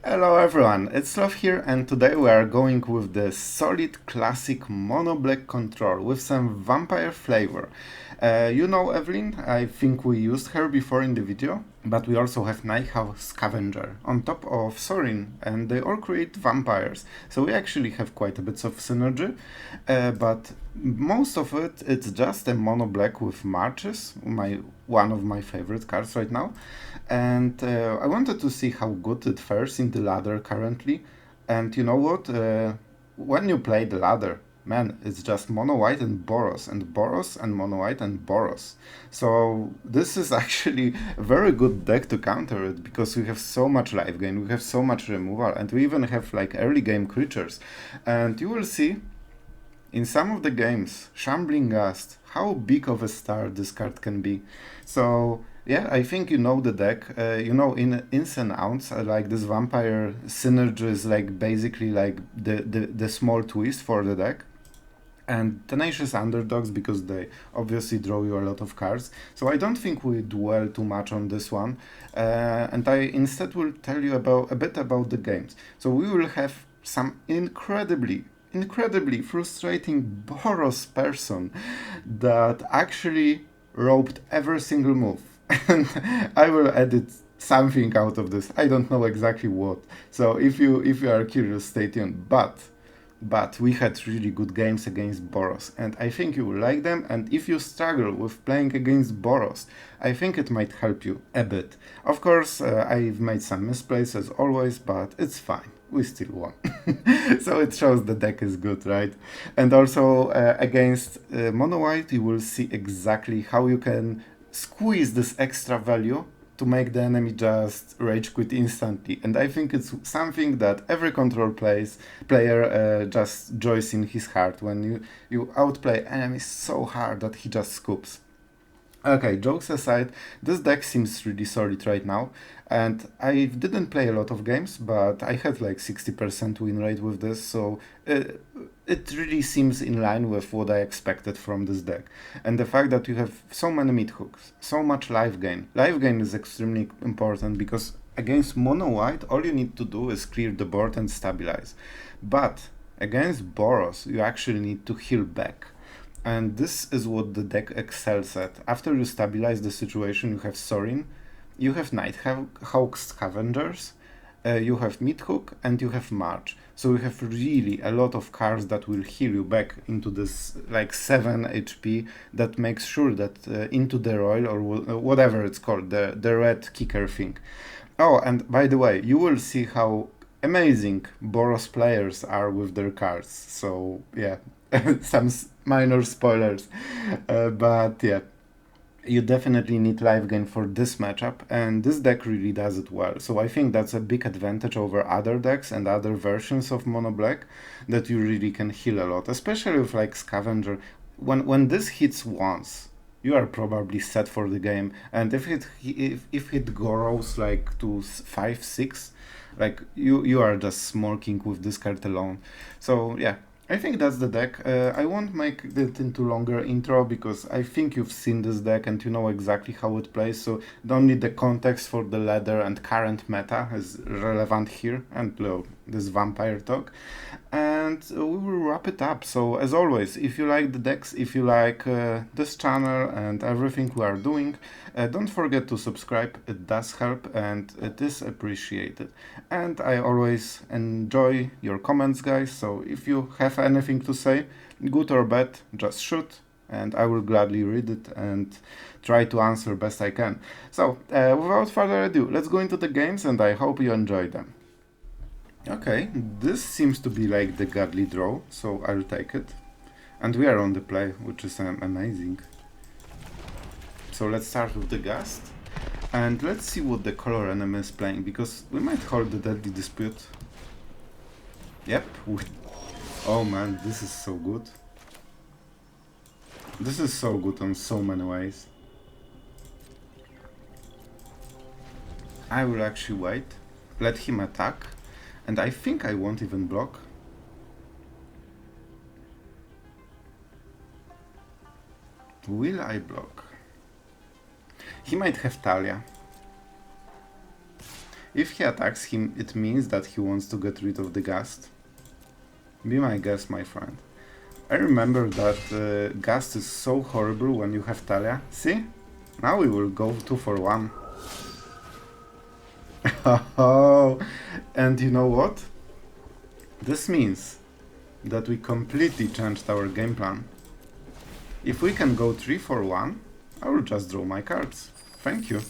Hello everyone, it's Sloth here, and today we are going with the solid classic mono black control with some vampire flavor. You know Evelyn, I think we used her before in the video, but we also have Nighthawk Scavenger on top of Sorin, and they all create vampires, so we actually have quite a bit of synergy, but most of it's just a mono black with marches, one of my favorite cards right now. And I wanted to see how good it fares in the ladder currently. And you know what? When you play the ladder, man, it's just mono white and Boros, and Boros and mono white and Boros. So this is actually a very good deck to counter it because we have so much life gain, we have so much removal, and we even have like early game creatures. And you will see in some of the games, Shambling Ghast, how big of a star this card can be. So yeah, I think you know the deck. You know, in ins and outs, like this vampire synergy is like basically like the small twist for the deck. And Tenacious Underdogs because they obviously draw you a lot of cards. So I don't think we dwell too much on this one. And I instead will tell you about a bit about the games. So we will have some incredibly frustrating Boros person that actually roped every single move. And I will edit something out of this. I don't know exactly what. So if you are curious, stay tuned. But we had really good games against Boros, and I think you will like them. And if you struggle with playing against Boros, I think it might help you a bit. Of course, I've made some misplays as always, but it's fine. We still won. So it shows the deck is good, right? And also against Mono White, you will see exactly how you can squeeze this extra value to make the enemy just rage quit instantly. And I think it's something that every control player just joys in his heart when you outplay enemies so hard that he just scoops. Okay, jokes aside, this deck seems really solid right now, and I didn't play a lot of games, but I had like 60% win rate with this, so it really seems in line with what I expected from this deck. And the fact that you have so many meat hooks, so much life gain. Life gain is extremely important because against mono white, all you need to do is clear the board and stabilize. But against Boros, you actually need to heal back. And this is what the deck excels at. After you stabilize the situation, you have Sorin, you have Nighthawk Scavengers, you have Meathook, and you have March. So you have really a lot of cards that will heal you back into this like 7 HP that makes sure that into the Royal or whatever it's called, the red kicker thing. Oh, and by the way, you will see how amazing Boros players are with their cards. So yeah, some minor spoilers, but yeah, you definitely need life gain for this matchup, and this deck really does it well. So I think that's a big advantage over other decks and other versions of Mono Black, that you really can heal a lot, especially with like Scavenger. When this hits once, you are probably set for the game, and if it grows like to 5-6, like you are just smoking with this card alone. So yeah, I think that's the deck. I won't make it into longer intro because I think you've seen this deck and you know exactly how it plays, so only the context for the ladder and current meta is relevant here, and this vampire talk. And we will wrap it up. So as always, if you like the decks, if you like this channel and everything we are doing, don't forget to subscribe. It does help and it is appreciated. And I always enjoy your comments, guys, so if you have anything to say, good or bad, just shoot and I will gladly read it and try to answer best I can. So without further ado, let's go into the games and I hope you enjoy them. Okay, this seems to be like the godly draw, so I'll take it. And we are on the play, which is amazing. So let's start with the Ghast. And let's see what the color enemy is playing, because we might hold the Deadly Dispute. Yep. Oh man, this is so good. This is so good on so many ways. I will actually wait, let him attack, and I think I won't even block. Will I block? He might have Talia. If he attacks him, it means that he wants to get rid of the Ghast. Be my guest, my friend. I remember that Ghast is so horrible when you have Talia. See? Now we will go 2 for 1. Oh, and you know what? This means that we completely changed our game plan. If we can go 3 for 1, I will just draw my cards. Thank you.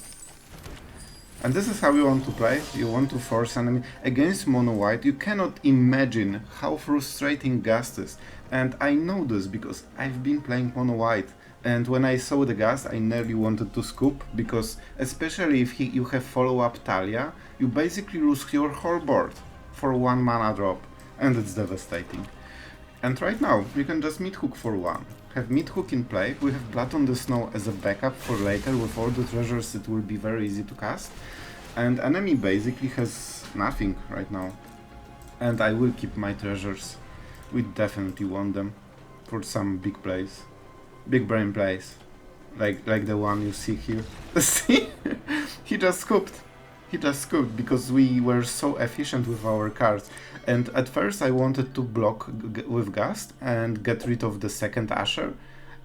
And this is how you want to play. You want to force enemy. Against mono white, you cannot imagine how frustrating Ghast is. And I know this because I've been playing mono white. And when I saw the Ghast, I nearly wanted to scoop, because especially if you have follow-up Talia, you basically lose your whole board for 1 mana drop, and it's devastating. And right now, we can just Meathook for 1. Have Meathook in play, we have Blood on the Snow as a backup for later. With all the treasures it will be very easy to cast. And enemy basically has nothing right now. And I will keep my treasures. We definitely want them for some big plays. Big brain plays. Like the one you see here. See? He just scooped. He just scooped because we were so efficient with our cards. And at first I wanted to block with Ghast and get rid of the second Asher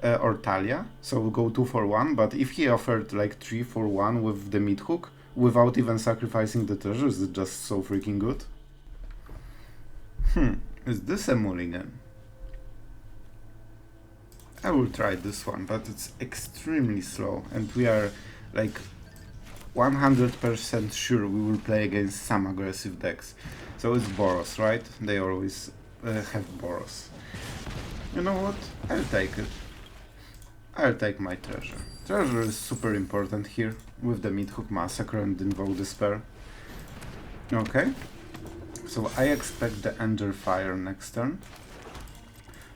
or Talia. So we'll go 2 for 1. But if he offered like 3 for 1 with the Meathook, without even sacrificing the treasures, it's just so freaking good. Is this a mulligan? I will try this one, but it's extremely slow, and we are like 100% sure we will play against some aggressive decks. So it's Boros, right? They always have Boros. You know what? I'll take it. I'll take my treasure. Treasure is super important here with the Meathook Massacre and Invoke Despair. Okay. So I expect the Ender Fire next turn.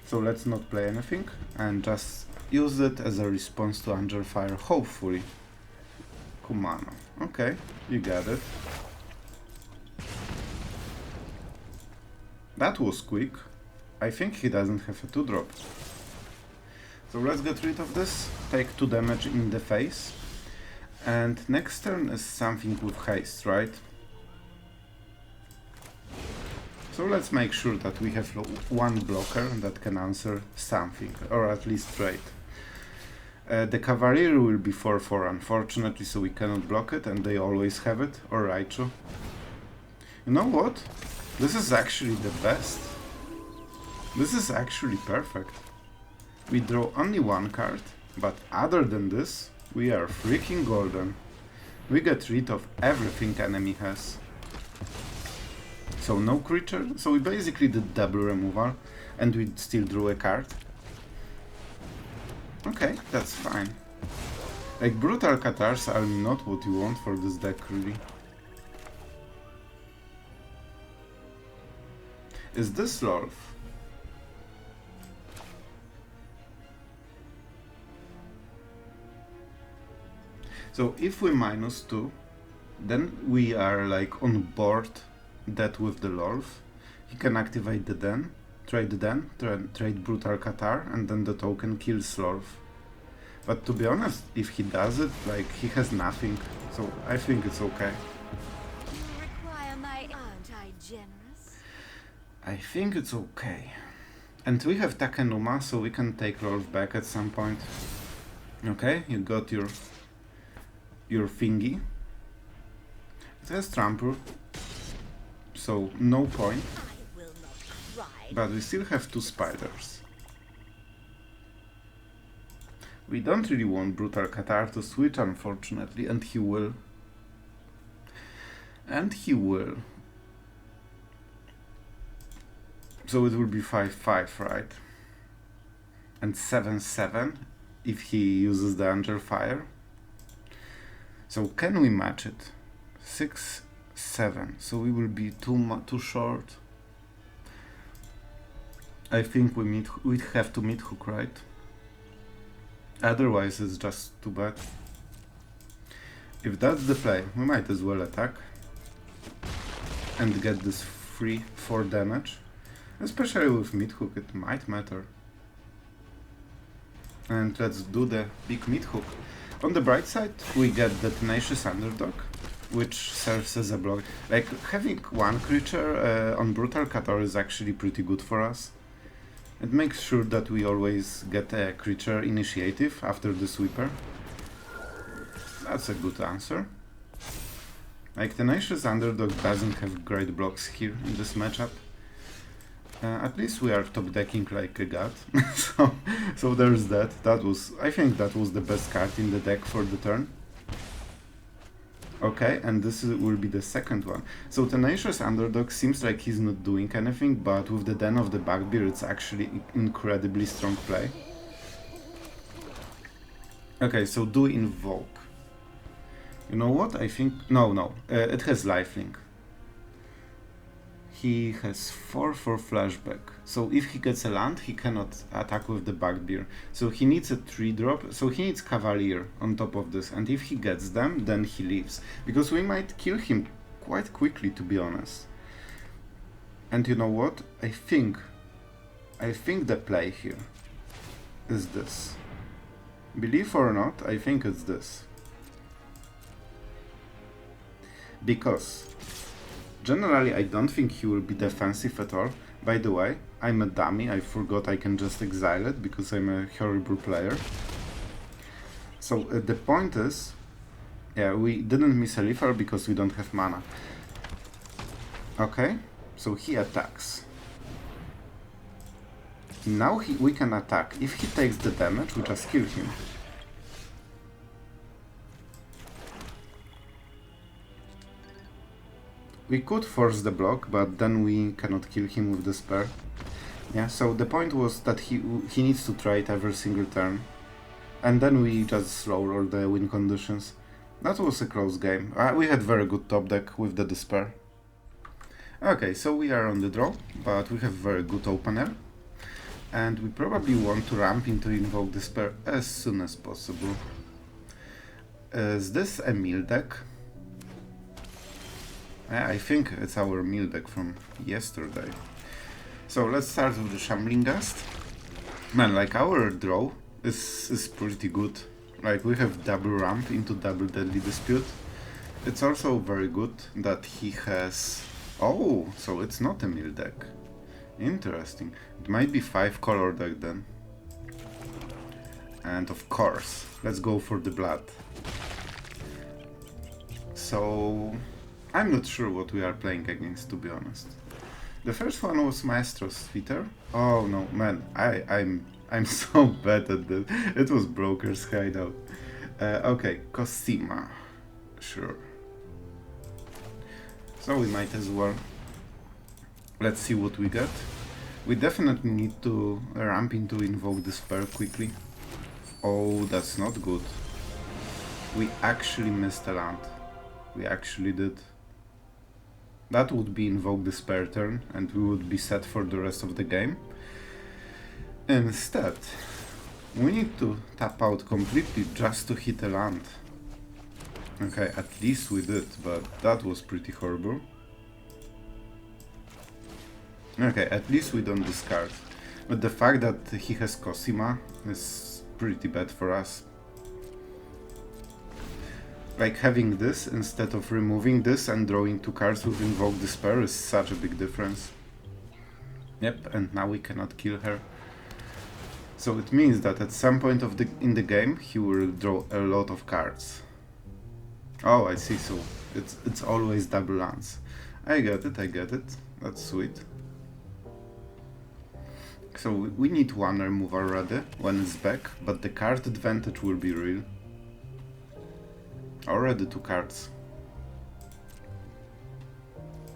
So let's not play anything and just use it as a response to Ender Fire, hopefully. Kumano. Okay, you got it. That was quick. I think he doesn't have a 2-drop. So let's get rid of this, take 2 damage in the face. And next turn is something with haste, right? So let's make sure that we have 1 blocker that can answer something, or at least trade. The Cavalier will be 4/4 unfortunately, so we cannot block it, and they always have it, or Raichu. You know what? This is actually the best. This is actually perfect. We draw only 1 card, but other than this, we are freaking golden. We get rid of everything enemy has. So no creature, so we basically did double removal, and we still drew a card. Okay, that's fine. Like, Brutal Catars are not what you want for this deck, really. Is this Lolth? So if we -2, then we are like on board that with the Lolth. He can activate the Den, trade Brutal Catar, and then the token kills Lolth. But to be honest, if he does it, like, he has nothing, so I think it's okay. You require my... Aren't I generous? I think it's okay. And we have Takenuma, so we can take Lolth back at some point. Okay, you got your thingy. It has Trample, so no point. I will not cry. But we still have 2 spiders. We don't really want Brutal Catar to switch, unfortunately, and he will. And he will. So it will be 5/5, right? And 7/7 if he uses the Angel Fire. So can we match it? 6/7. So we will be too short. I think we have to Meathook, right? Otherwise it's just too bad. If that's the play, we might as well attack and get this free 4 damage. Especially with Meathook, it might matter. And let's do the big Meathook. On the bright side, we get the Tenacious Underdog, which serves as a block. Like, having one creature on Brutal Cator is actually pretty good for us. It makes sure that we always get a creature initiative after the sweeper. That's a good answer. Like, Tenacious Underdog doesn't have great blocks here in this matchup. At least we are top decking like a god. so there's that. I think that was the best card in the deck for the turn. Okay, and will be the second one. So Tenacious Underdog seems like he's not doing anything, but with the Den of the Bugbear it's actually incredibly strong play. Okay, so do Invoke. You know what? I think... No. It has Lifelink. He has 4 for flashback. So if he gets a land, he cannot attack with the Bugbear. So he needs a 3-drop, so he needs Cavalier on top of this. And if he gets them, then he leaves. Because we might kill him quite quickly, to be honest. And you know what? I think the play here is this. Believe or not, I think it's this. Because generally I don't think he will be defensive at all. By the way, I'm a dummy, I forgot I can just exile it because I'm a horrible player. So the point is, yeah, we didn't miss a lethal because we don't have mana. Okay, so he attacks. Now we can attack. If he takes the damage, we just kill him. We could force the block, but then we cannot kill him with Despair. Yeah, so the point was that he needs to try it every single turn. And then we just slow roll the win conditions. That was a close game. We had very good top deck with the Despair. Okay, so we are on the draw, but we have very good opener. And we probably want to ramp into Invoke Despair as soon as possible. Is this a mill deck? I think it's our mill deck from yesterday. So let's start with the Shambling Ghast. Man, like our draw is pretty good. Like we have double ramp into double deadly dispute. It's also very good that he has... Oh, so it's not a mill deck. Interesting. It might be 5-color deck then. And of course, let's go for the blood. So... I'm not sure what we are playing against, to be honest. The first one was Maestro's Theater. Oh no, man, I'm so bad at this. It was Broker's Hideout. Okay, Cosima. Sure. So we might as well. Let's see what we get. We definitely need to ramp into Invoke Despair quickly. Oh, that's not good. We actually missed a land. We actually did. That would be Invoke Despair turn, and we would be set for the rest of the game. Instead, we need to tap out completely just to hit a land. Okay, at least we did, but that was pretty horrible. Okay, at least we don't discard. But the fact that he has Cosima is pretty bad for us. Like having this instead of removing this and drawing 2 cards with Invoke Despair is such a big difference. Yep, and now we cannot kill her. So it means that at some point in the game he will draw a lot of cards. Oh, I see, so it's always double lands. I get it. That's sweet. So we need 1 removal already when it's back, but the card advantage will be real. Already 2 cards.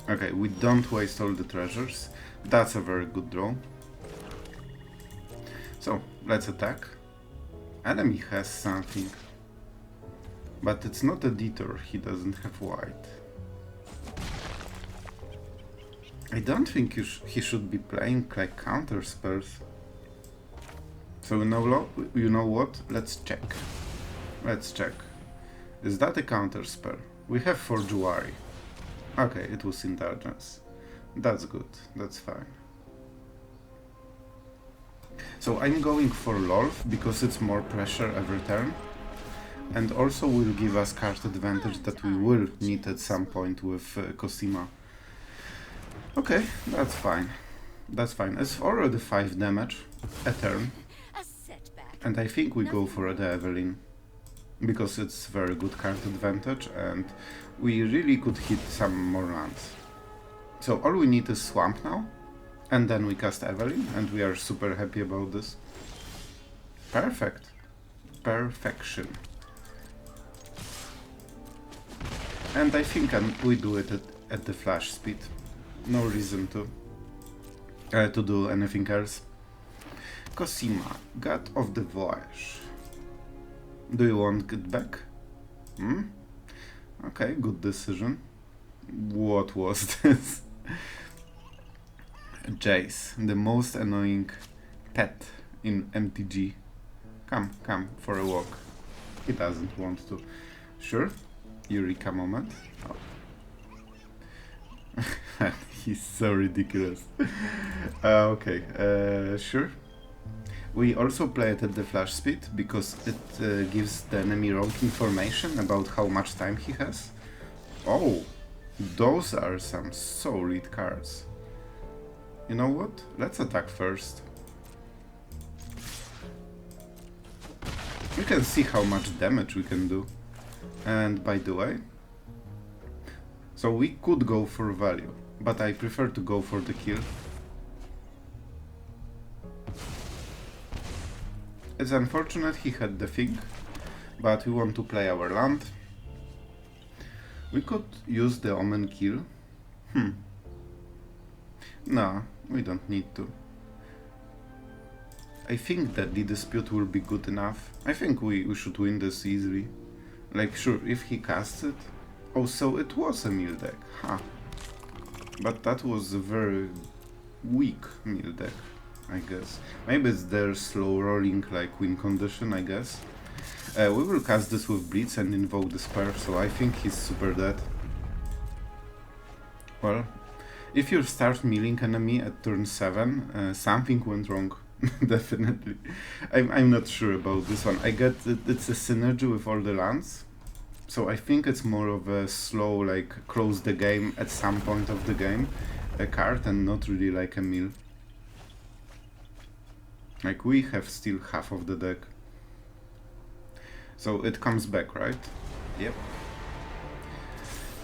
Okay, we don't waste all the treasures. That's a very good draw. So, let's attack. Enemy has something. But it's not a detour, he doesn't have white. I don't think he should be playing like counter spells. So you know what? Let's check. Is that a counter spell? We have for Juari. Okay, it was Indulgence. That's good, that's fine. So I'm going for Lolth because it's more pressure every turn. And also will give us card advantage that we will need at some point with Cosima. Okay, that's fine. That's fine. It's already 5 damage a turn. A setback. And I think we go for the Evelyn. Because it's very good card advantage and we really could hit some more lands. So all we need is Swamp now. And then we cast Evelyn and we are super happy about this. Perfect. Perfection. And I think we do it at the flash speed. No reason to do anything else. Cosima, God of the Voyage. Do you want it back? Hmm? Okay, good decision. What was this? Jace, the most annoying pet in MTG. Come for a walk. He doesn't want to. Sure? Eureka moment. Oh. He's so ridiculous. Okay, sure. We also play it at the flash speed because it gives the enemy wrong information about how much time he has. Oh, those are some solid cards. You know what? Let's attack first. We can see how much damage we can do. And by the way, so we could go for value, but I prefer to go for the kill. It's unfortunate he had the thing, but we want to play our land. We could use the Omen kill. No, we don't need to. I think that the dispute will be good enough. I think we should win this easily. Like, sure, if he casts it. Oh, so it was a mill deck. Huh. But that was a very weak mill deck, I guess. Maybe it's their slow rolling, like, win condition, I guess. We will cast this with Blitz and Invoke Despair, so I think he's super dead. Well, if you start milling enemy at turn 7, something went wrong. Definitely. I'm not sure about this one. I get that it's a synergy with all the lands. So I think it's more of a slow, like, close the game at some point of the game a card and not really like a mill. Like, we have still half of the deck. So it comes back, right? Yep.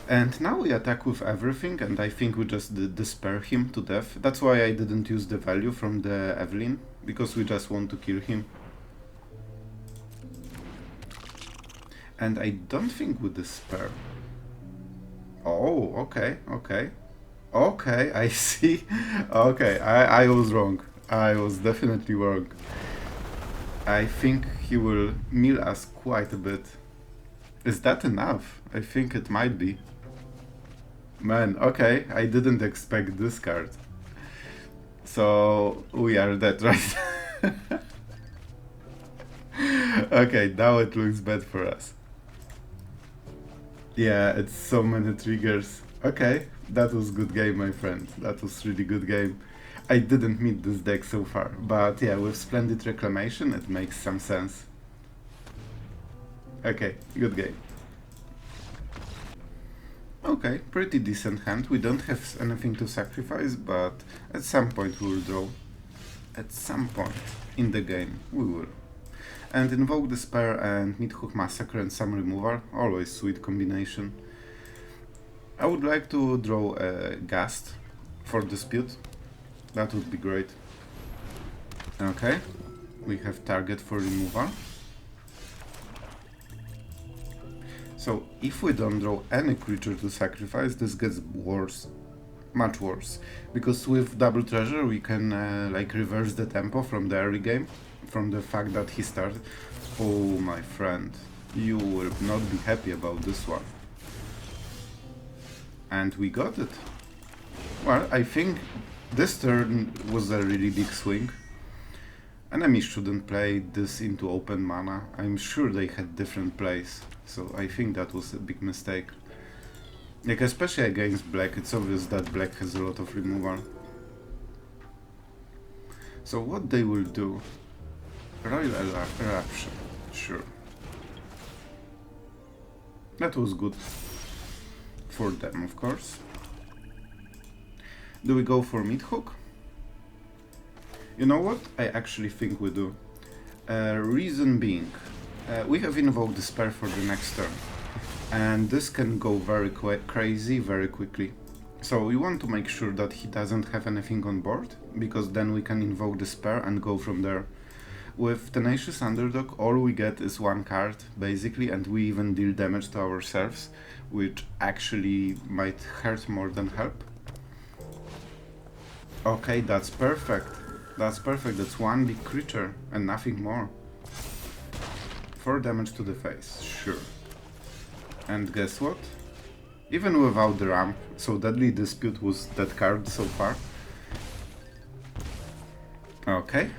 And now we attack with everything, and I think we just despair him to death. That's why I didn't use the value from the Evelyn, because we just want to kill him. And I don't think we despair. Oh, okay, okay. Okay, I see. Okay, I was wrong. I was definitely wrong. I think he will mill us quite a bit. Is that enough? I think it might be. Man, okay, I didn't expect this card. So, we are dead, right? Okay, now it looks bad for us. Yeah, it's so many triggers. Okay, that was good game, my friend. That was really good game. I didn't meet this deck so far, but yeah, with Splendid Reclamation it makes some sense. Okay, good game. Okay, pretty decent hand. We don't have anything to sacrifice, but at some point we will draw. At some point in the game we will. And Invoke Despair and Meathook Massacre and some removal, always sweet combination. I would like to draw a Ghast for Dispute. That would be great. Okay, we have target for removal. So if we don't draw any creature to sacrifice, this gets worse. Much worse. Because with Double Treasure we can like reverse the tempo from the early game. From the fact that he started. Oh my friend, you will not be happy about this one. And we got it. Well, I think this turn was a really big swing. Enemies shouldn't play this into open mana. I'm sure they had different plays. So I think that was a big mistake. Like, especially against black, it's obvious that black has a lot of removal. So what they will do? Royal Eruption, sure. That was good. For them, of course. Do we go for Meathook? You know what? I actually think we do. Reason being, we have Invoke Despair for the next turn. And this can go very crazy very quickly. So we want to make sure that he doesn't have anything on board, because then we can Invoke Despair and go from there. With Tenacious Underdog, all we get is one card, basically, and we even deal damage to ourselves, which actually might hurt more than help. Okay, that's perfect. That's perfect. That's one big creature and nothing more. 4 damage to the face, sure. And guess what? Even without the ramp, so Deadly Dispute was that card so far. Okay.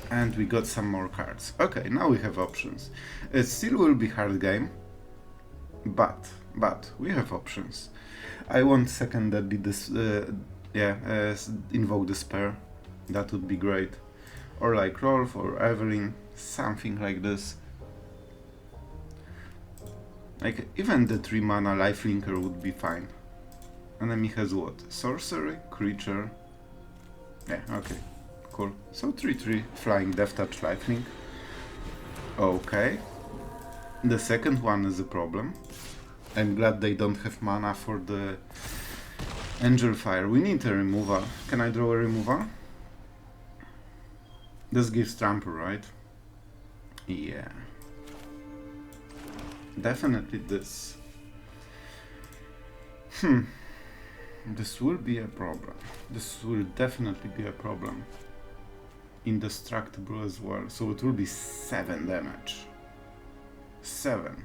And we got some more cards. Okay, now we have options. It still will be hard game, but we have options. I want second Deadly Invoke Despair. That would be great. Or like Lolth or Evelyn, something like this. Like, even the 3 mana lifelinker would be fine. Enemy has what? Sorcery, creature. Yeah, okay, cool. So 3/3 flying Death Touch lifelink. Okay. The second one is a problem. I'm glad they don't have mana for the Angel Fire. We need a removal. Can I draw a removal? This gives trample, right? Yeah. Definitely this. This will be a problem. This will definitely be a problem. Indestructible as well. So it will be 7 damage. 7.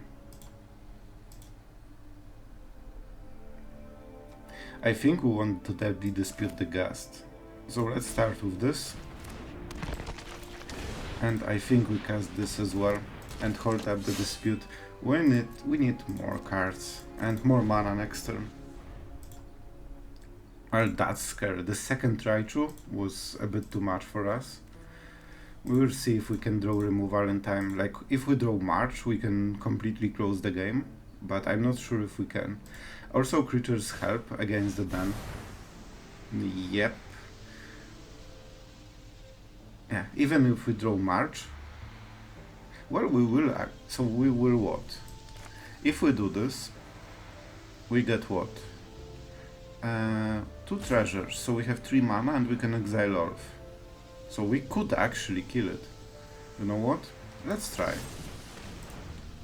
I think we want to Deadly Dispute the Ghast. So let's start with this. And I think we cast this as well and hold up the dispute. We need more cards and more mana next turn. Well, that's scary. The second Raichu was a bit too much for us. We will see if we can draw removal in time. Like, if we draw March, we can completely close the game, but I'm not sure if we can. Also, creatures help against the ban. Yep. Yeah, even if we draw March, well, we will act. So we will what? If we do this, we get what? 2 treasures. So we have 3 mana and we can exile Lolth. So we could actually kill it. You know what? Let's try.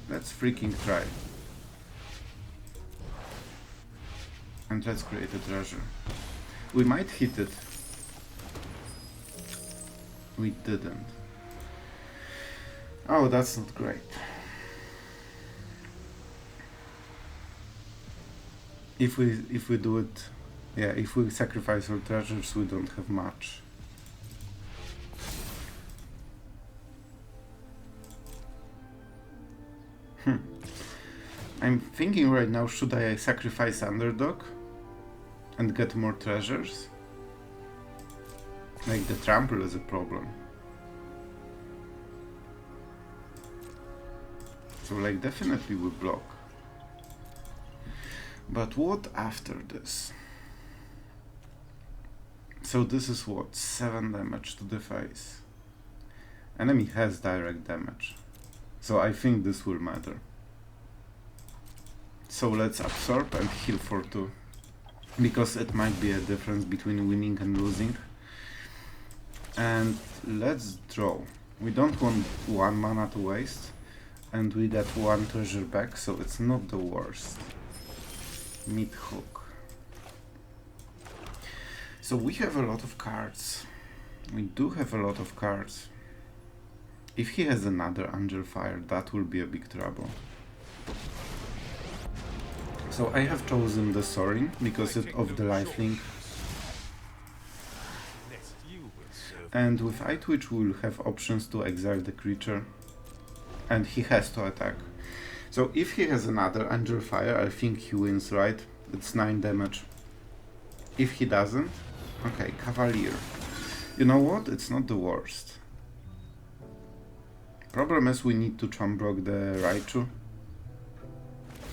Let's freaking try. And let's create a treasure. We might hit it. We didn't. Oh, that's not great. If we do it, yeah, if we sacrifice our treasures, we don't have much. I'm thinking right now, should I sacrifice Underdog and get more treasures? Like, the trample is a problem. So, like, definitely we block. But what after this? So this is what? 7 damage to the face. Enemy has direct damage. So I think this will matter. So let's absorb and heal for 2. Because it might be a difference between winning and losing. And let's draw. We don't want 1 mana to waste. And we got 1 treasure back, so it's not the worst. Meathook. So we have a lot of cards. We do have a lot of cards. If he has another Angel Fire, that will be a big trouble. So I have chosen the Sorin because of the lifelink. And with Eyetwitch we will have options to exile the creature. And he has to attack. So if he has another Angel Fire, I think he wins, right? It's 9 damage. If he doesn't, okay, Cavalier. You know what? It's not the worst. Problem is we need to chum block the Raichu.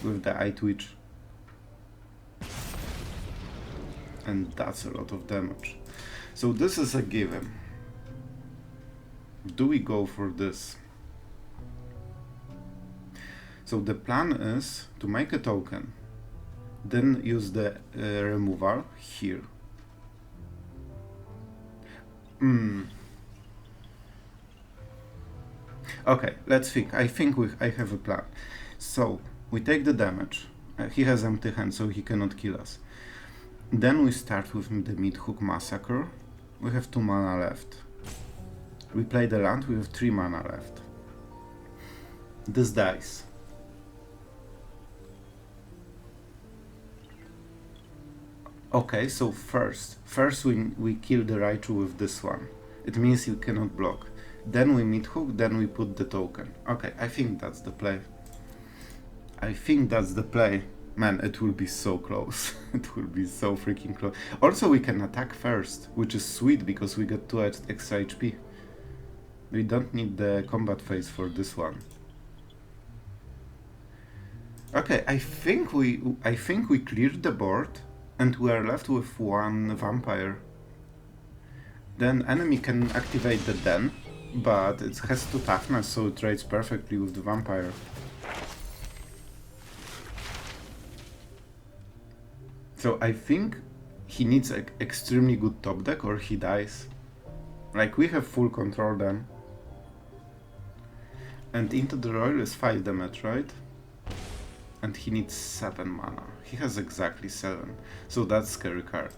with the Eyetwitch. And that's a lot of damage. So this is a given. Do we go for this? So the plan is to make a token, then use the removal here. Okay, let's think. I think I have a plan. So we take the damage. He has empty hand, so he cannot kill us. Then we start with the Meathook Massacre. We have 2 mana left. We play the land, we have 3 mana left. This dies. Okay, so first we kill the Raichu with this one. It means you cannot block. Then we Meathook, then we put the token. Okay, I think that's the play. I think that's the play. Man, it will be so close. It will be so freaking close. Also, we can attack first, which is sweet because we get 2 extra HP. We don't need the combat phase for this one. Okay, I think we cleared the board and we are left with 1 vampire. Then enemy can activate the den, but it has 2 toughness, so it trades perfectly with the vampire. So I think he needs an extremely good top deck or he dies. Like, we have full control then. And into the royal is 5 damage, right? And he needs 7 mana. He has exactly 7. So that's scary card.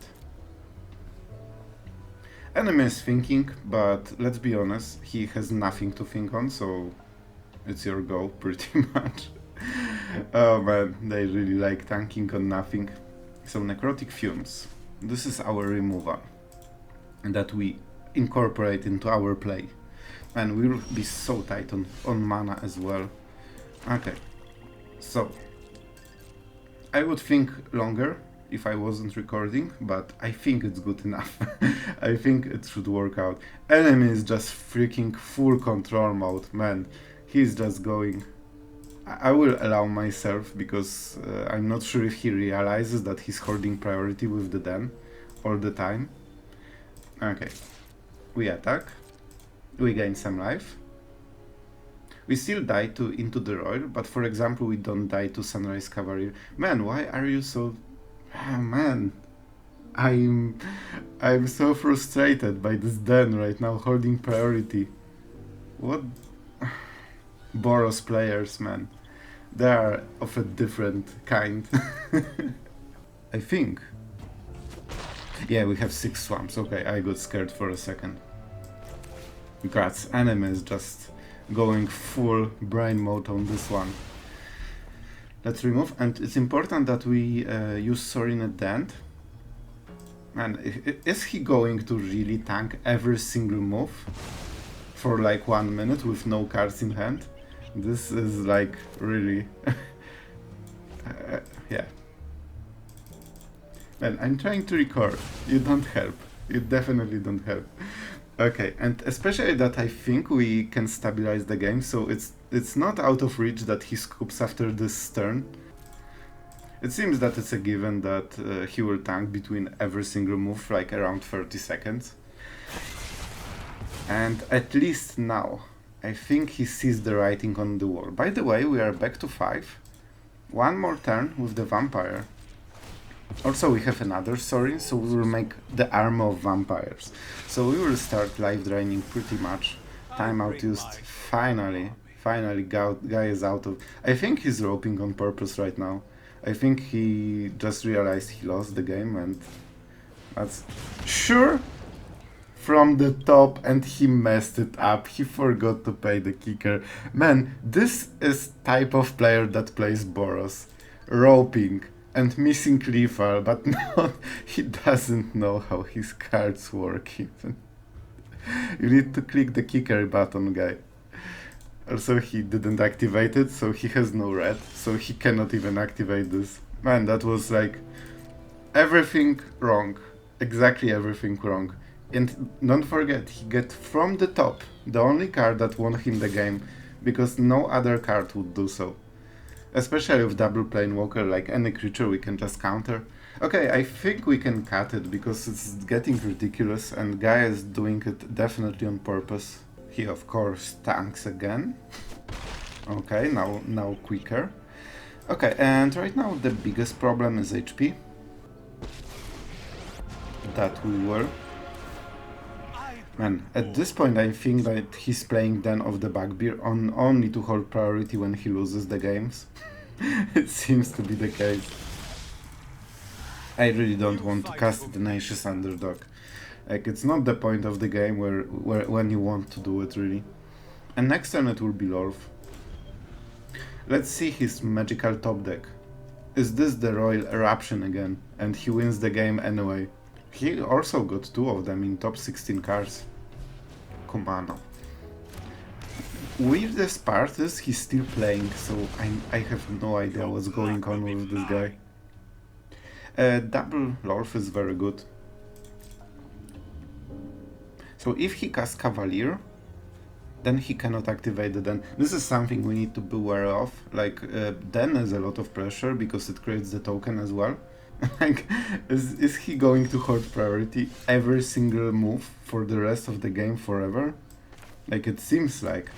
Enemy is thinking, but let's be honest, he has nothing to think on, so it's your go, pretty much. Oh man, they really like tanking on nothing. So Necrotic Fumes, this is our removal that we incorporate into our play. And we will be so tight on mana as well. Okay, so I would think longer if I wasn't recording, but I think it's good enough. I think it should work out. Enemy is just freaking full control mode, man. He's just going. I will allow myself because I'm not sure if he realizes that he's holding priority with the den all the time. Okay, we attack, we gain some life. We still die into the royal, but for example we don't die to Sunrise Cavalier. Man, why are you so... man, I'm so frustrated by this den right now holding priority. What? Boros players, man. They are of a different kind. I think. Yeah, we have 6 swamps. Okay, I got scared for a second. God's enemy is just going full brain mode on this one. Let's remove, and it's important that we use Sorin at the end. Man, is he going to really tank every single move for like 1 minute with no cards in hand? This is like really... yeah. Man, I'm trying to record. You don't help. You definitely don't help. Okay, and especially that I think we can stabilize the game, so it's not out of reach that he scoops after this turn. It seems that it's a given that he will tank between every single move, like around 30 seconds. And at least now, I think he sees the writing on the wall. By the way, we are back to 5. 1 more turn with the vampire. Also, we have another Sorin, so we will make the army of vampires. So we will start life draining pretty much. Timeout used. Finally, guy is out of... I think he's roping on purpose right now. I think he just realized he lost the game and... that's... Sure! From the top, and he messed it up. He forgot to pay the kicker. Man, this is type of player that plays Boros. Roping and missing lethal, but not, he doesn't know how his cards work even. You need to click the kicker button, guy. Also, he didn't activate it, so he has no red, so he cannot even activate this. Man, that was like everything wrong. Exactly everything wrong. And don't forget, he get from the top the only card that won him the game, because no other card would do so. Especially with double Planewalker, like any creature we can just counter. Okay, I think we can cut it because it's getting ridiculous and Guy is doing it definitely on purpose. He of course tanks again. Okay, now quicker. Okay, and right now the biggest problem is HP. That we will. Man, at this point I think that he's playing Den of the Bugbear on only to hold priority when he loses the games. It seems to be the case. I really don't want to cast Tenacious Underdog. Like, it's not the point of the game when you want to do it, really. And next turn it will be Lolth. Let's see his magical top deck. Is this the Royal Eruption again? And he wins the game anyway. He also got 2 of them in top 16 cards. Come on now. Weirdest part is he's still playing, so I have no idea what's going on with this guy. Double Lolth is very good. So if he casts Cavalier, then he cannot activate the Den. This is something we need to be aware of. Like, Den is a lot of pressure because it creates the token as well. Like, is he going to hold priority every single move for the rest of the game forever? Like, it seems like.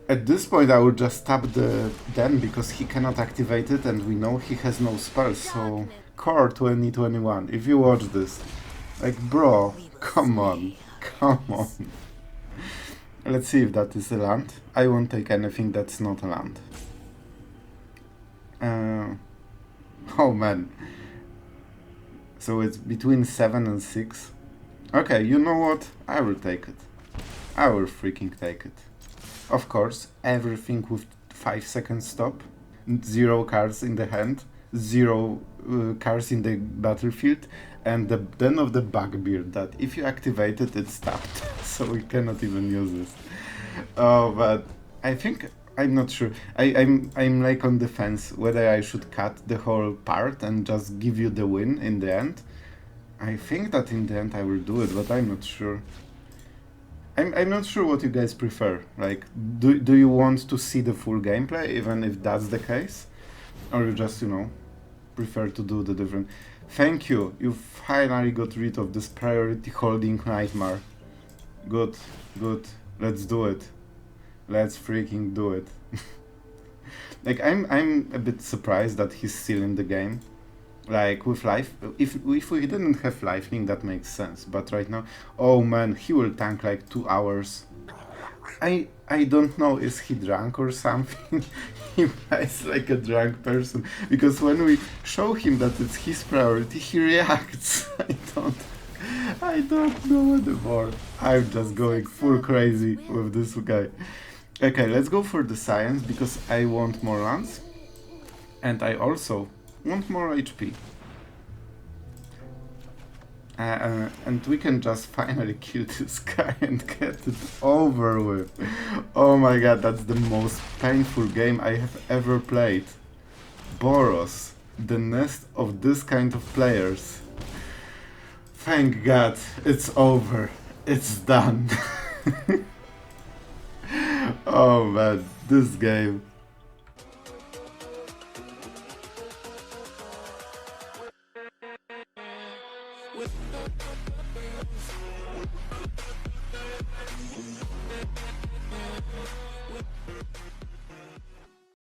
At this point I would just tap the Den because he cannot activate it and we know he has no spells, so... Core 2021, if you watch this. Like, bro, come on, come on. Let's see if that is a land. I won't take anything that's not a land. Oh man. So it's between 7 and 6. Okay, you know what? I will take it. I will freaking take it. Of course, everything with 5 seconds stop. 0 cards in the hand. 0 cards in the battlefield. And the Den of the Bugbear, that if you activate it, it's tapped. So we cannot even use this. Oh, but I think... I'm not sure. I'm like on the fence whether I should cut the whole part and just give you the win in the end. I think that in the end I will do it, but I'm not sure. I'm not sure what you guys prefer. Like, do you want to see the full gameplay, even if that's the case? Or you just, you know, prefer to do the different... Thank you, you finally got rid of this priority holding nightmare. Good, good, let's do it. Let's freaking do it. Like, I'm a bit surprised that he's still in the game. Like, with life, if we didn't have lightning, that makes sense. But right now, oh man, he will tank like 2 hours. I don't know, is he drunk or something? He plays like a drunk person. Because when we show him that it's his priority, he reacts. I don't know anymore. I'm just going full crazy with this guy. Okay, let's go for the science, because I want more lands. And I also want more HP. And we can just finally kill this guy and get it over with. Oh my god, that's the most painful game I have ever played. Boros, the nest of this kind of players. Thank god, it's over. It's done. Oh man, this game.